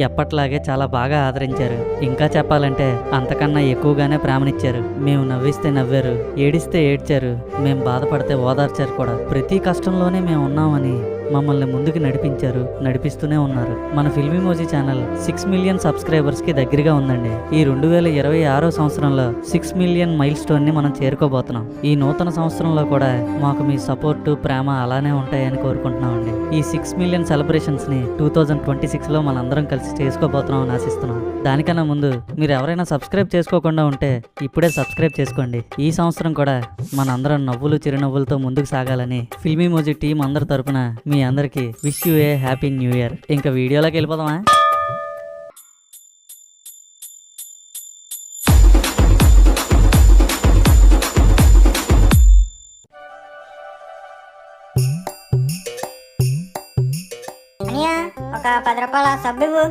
ఎప్పట్లాగే చాలా బాగా ఆదరించారు. ఇంకా చెప్పాలంటే అంతకన్నా ఎక్కువగానే ప్రేమనిచ్చారు. మేము నవ్విస్తే నవ్వారు, ఏడిస్తే ఏడ్చారు, మేము బాధపడితే ఓదార్చారు కూడా. ప్రతి కష్టంలోనే మేము ఉన్నామని మమ్మల్ని ముందుకు నడిపించారు, నడిపిస్తూనే ఉన్నారు. మన ఫిల్మీమోజీ ఛానల్ 6 మిలియన్ సబ్స్క్రైబర్స్కి దగ్గరగా ఉందండి. ఈ 2026 సంవత్సరంలో 6 మిలియన్ మైల్ స్టోన్ని మనం చేరుకోబోతున్నాం. ఈ నూతన సంవత్సరంలో కూడా మాకు మీ సపోర్టు, ప్రేమ అలానే ఉంటాయని కోరుకుంటున్నామండి. ఈ 6 మిలియన్ సెలబ్రేషన్స్ని 2026లో మనందరం కలిసి చేసుకోబోతున్నాం అని ఆశిస్తున్నాం. దానికన్నా ముందు మీరు ఎవరైనా సబ్స్క్రైబ్ చేసుకోకుండా ఉంటే ఇప్పుడే సబ్స్క్రైబ్ చేసుకోండి. ఈ సంవత్సరం కూడా మనందరం నవ్వులు చిరునవ్వులతో ముందుకు సాగాలని ఫిల్మీమోజీ టీం అందరి తరపున మీ అందరికీ wish you A happy new year. ఇంకా వీడియోలోకి వెళ్ళిపోదామా? అనియా ఒక 10 రూపాయల సబ్బు ఇవ్వు.